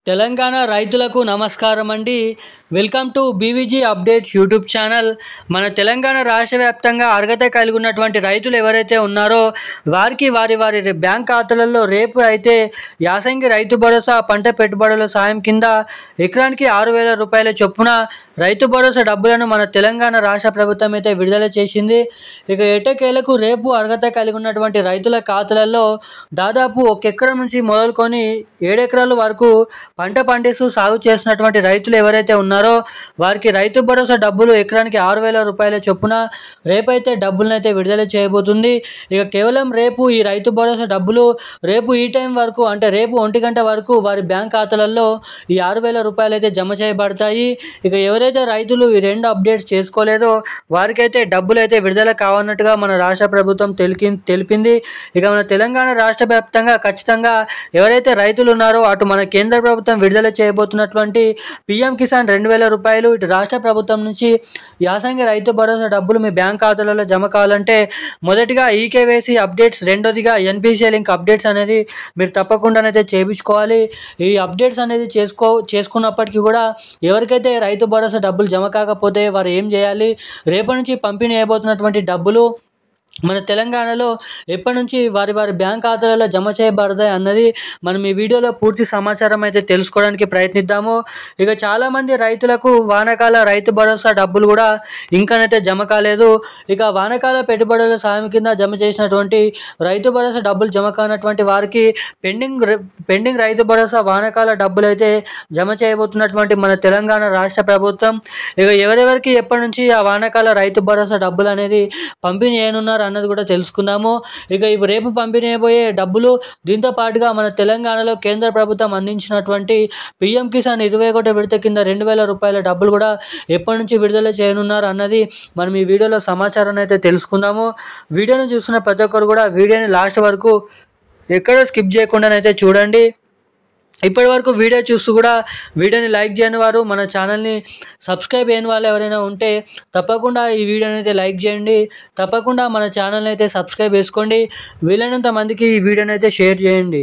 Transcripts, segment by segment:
తెలంగాణ రైతులకు నమస్కారం అండి. Welcome to BVG updates YouTube channel. మన తెలంగాణ రాష్ట్ర వ్యాప్తంగా అర్హత కలిగి ఉన్నటువంటి రైతులు ఎవరైతే ఉన్నారో వారికి వారి బ్యాంక్ ఖాతాలలో రేపు అయితే యాసంగి రైతు భరోసా పంట పెట్టుబడుల సాయం కింద ఎకరానికి 6,000 రూపాయల చొప్పున రైతు భరోసా డబ్బులను మన తెలంగాణ రాష్ట్ర ప్రభుత్వం అయితే విడుదల చేసింది. ఇక ఎట్టకేలకు రేపు అర్హత కలిగి ఉన్నటువంటి రైతుల ఖాతాలలో దాదాపు 1 ఎకరం నుంచి మొదలుకొని 7 ఎకరాల వరకు పంట పండిస్తూ సాగు చేసినటువంటి రైతులు ఎవరైతే ఉన్నారో వారికి రైతు భరోసా డబ్బులు ఎకరానికి 6,000 రూపాయల చొప్పున రేపైతే డబ్బులను అయితే విడుదల చేయబోతుంది. ఇక కేవలం రేపు ఈ రైతు భరోసా డబ్బులు రేపు ఈ టైం వరకు అంటే రేపు 1 గంట వరకు వారి బ్యాంక్ ఖాతాలలో ఈ 6,000 రూపాయలు అయితే జమ చేయబడతాయి. ఇక ఎవరైతే రైతులు ఈ 2 అప్డేట్స్ చేసుకోలేదో వారికైతే డబ్బులు అయితే విడుదల కావన్నట్టుగా మన రాష్ట్ర ప్రభుత్వం తెలిపింది. ఇక మన తెలంగాణ రాష్ట్ర వ్యాప్తంగా ఖచ్చితంగా ఎవరైతే రైతులు ఉన్నారో అటు మన కేంద్ర ప్రభుత్వం విడుదల చేయబోతున్నటువంటి పీఎం కిసాన్ 2,000 రూపాయలు, ఇటు రాష్ట్ర ప్రభుత్వం నుంచి యాసంగి రైతు భరోసా డబ్బులు మీ బ్యాంక్ ఖాతాలలో జమ కావాలంటే మొదటిగా ఈకేవైసీ అప్డేట్స్, రెండోదిగా ఎన్పిసిఐ లింక్ అప్డేట్స్ అనేది మీరు తప్పకుండానైతే చేయించుకోవాలి. ఈ అప్డేట్స్ అనేది చేసుకున్నప్పటికీ కూడా ఎవరికైతే రైతు భరోసా డబ్బులు జమ కాకపోతే వారు ఏం చేయాలి, రేపటి నుంచి పంపిణీ అయిపోతున్నటువంటి డబ్బులు మన తెలంగాణలో ఎప్పటి నుంచి వారి బ్యాంక్ ఖాతాలలో జమ చేయబడతాయి అన్నది మనం ఈ వీడియోలో పూర్తి సమాచారం అయితే తెలుసుకోవడానికి ప్రయత్నిద్దాము. ఇక చాలామంది రైతులకు వానాకాల రైతు భరోసా డబ్బులు కూడా ఇంకానైతే జమ కాలేదు. ఇక వానాకాల పెట్టుబడుల సాయం కింద జమ చేసినటువంటి రైతు భరోసా డబ్బులు జమ కానటువంటి వారికి పెండింగ్ రైతు భరోసా వానాకాల డబ్బులు అయితే జమ చేయబోతున్నటువంటి మన తెలంగాణ రాష్ట్ర ప్రభుత్వం. ఇక ఎవరెవరికి ఎప్పటి నుంచి ఆ వానాకాల రైతు భరోసా డబ్బులు అనేది పంపిణీ చేయనున్నారు అన్నది కూడా తెలుసుకుందాము. ఇక ఇప్పుడు రేపు పంపిణీ అయిపోయే డబ్బులు దీంతో పాటుగా మన తెలంగాణలో కేంద్ర ప్రభుత్వం అందించినటువంటి పీఎం కిసాన్ 21 విడత కింద 2,000 రూపాయల డబ్బులు కూడా ఎప్పటి నుంచి విడుదల చేయనున్నారు అన్నది మనం ఈ వీడియోలో సమాచారాన్ని అయితే తెలుసుకుందాము. వీడియోని చూస్తున్న ప్రతి ఒక్కరు కూడా వీడియోని లాస్ట్ వరకు ఎక్కడ స్కిప్ చేయకుండానైతే చూడండి. ఇప్పటి వరకు వీడియో చూస్తూ కూడా వీడియోని లైక్ చేయని వారు, మన ఛానల్ని సబ్స్క్రైబ్ చేయని వాళ్ళు ఎవరైనా ఉంటే తప్పకుండా ఈ వీడియోని అయితే లైక్ చేయండి. తప్పకుండా మన ఛానల్ని అయితే సబ్స్క్రైబ్ చేసుకోండి. వీలైనంత మందికి ఈ వీడియోని అయితే షేర్ చేయండి.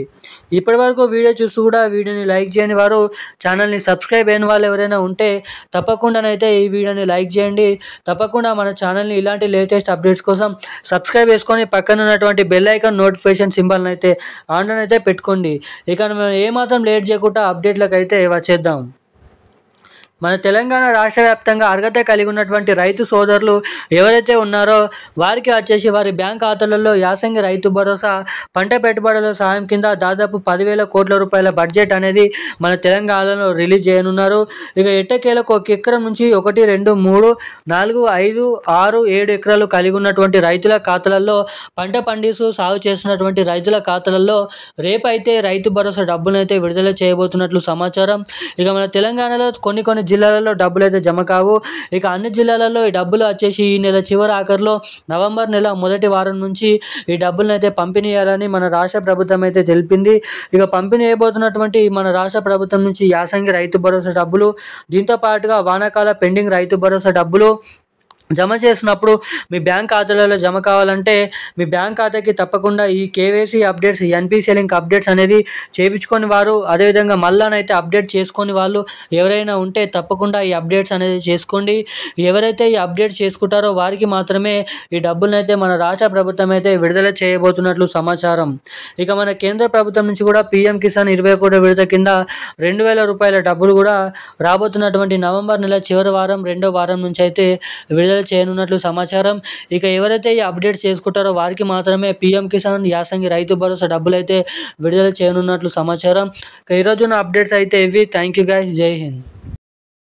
ఇప్పటి వరకు వీడియో చూస్తూ కూడా వీడియోని లైక్ చేయని వారు, ఛానల్ని సబ్స్క్రైబ్ అయిన వాళ్ళు ఎవరైనా ఉంటే తప్పకుండానైతే ఈ వీడియోని లైక్ చేయండి. తప్పకుండా మన ఛానల్ని ఇలాంటి లేటెస్ట్ అప్డేట్స్ కోసం సబ్స్క్రైబ్ చేసుకొని పక్కన ఉన్నటువంటి బెల్ ఐకాన్ నోటిఫికేషన్ సింబల్ని అయితే ఆన్లో అయితే పెట్టుకోండి. ఇక మనం ఏమాత్రం లేట్ చేయకుండా అప్డేట్లకు అయితే వచ్చేద్దాం. మన తెలంగాణ రాష్ట్ర వ్యాప్తంగా అర్హత కలిగి ఉన్నటువంటి రైతు సోదరులు ఎవరైతే ఉన్నారో వారికి వచ్చేసి వారి బ్యాంక్ ఖాతాలలో యాసంగి రైతు భరోసా పంట పెట్టుబడుల సాయం కింద దాదాపు 10,000 కోట్ల రూపాయల బడ్జెట్ అనేది మన తెలంగాణలో రిలీజ్ చేయనున్నారు. ఇక ఎట్టకేలకు 1 ఎకరం నుంచి 1, 2, 3, 4, 5, 6, 7 ఎకరాలు కలిగి ఉన్నటువంటి రైతుల ఖాతాలలో పంట పండిస్తూ సాగు చేస్తున్నటువంటి రైతుల ఖాతాలలో రేపైతే రైతు భరోసా డబ్బులను అయితే విడుదల చేయబోతున్నట్లు సమాచారం. ఇక మన తెలంగాణలో కొన్ని జిల్లాలలో డబ్బులు అయితే జమ కావు. ఇక అన్ని జిల్లాలలో ఈ డబ్బులు వచ్చేసి ఈ నెల చివరి ఆఖరిలో నవంబర్ నెల మొదటి వారం నుంచి ఈ డబ్బులను అయితే పంపిణీ చేయాలని మన రాష్ట్ర ప్రభుత్వం అయితే తెలిపింది. ఇక పంపిణీ అయిపోతున్నటువంటి మన రాష్ట్ర ప్రభుత్వం నుంచి యాసంగి రైతు భరోసా డబ్బులు, దీంతో పాటుగా వానాకాల పెండింగ్ రైతు భరోసా డబ్బులు జమ చేసినప్పుడు మీ బ్యాంక్ ఖాతాలలో జమ కావాలంటే మీ బ్యాంక్ ఖాతాకి తప్పకుండా ఈ KYC updates, NPCI link updates అనేది చేయించుకొని వారు, అదేవిధంగా మళ్ళానైతే అప్డేట్ చేసుకొని వాళ్ళు ఎవరైనా ఉంటే తప్పకుండా ఈ అప్డేట్స్ అనేది చేసుకోండి. ఎవరైతే ఈ అప్డేట్స్ చేసుకుంటారో వారికి మాత్రమే ఈ డబ్బులను అయితే మన రాష్ట్ర ప్రభుత్వం అయితే విడుదల చేయబోతున్నట్లు సమాచారం. ఇక మన కేంద్ర ప్రభుత్వం నుంచి కూడా పీఎం కిసాన్ 21 విడత కింద 2,000 రూపాయల డబ్బులు కూడా రాబోతున్నటువంటి నవంబర్ నెల చివరి వారం, 2వ వారం నుంచి అయితే విడుదల చేయనున్నట్లు సమాచారం. ఇక ఎవరైతే ఈ అప్డేట్స్ చేసుకుంటారో వారికి మాత్రమే పీఎం కిసాన్ యాసంగి రైతు భరోసా డబ్బులు అయితే విడుదల చేయనున్నట్లు సమాచారం. ఈరోజు నా అప్డేట్స్ అయితే ఇవి. Thank you guys. జై హింద్.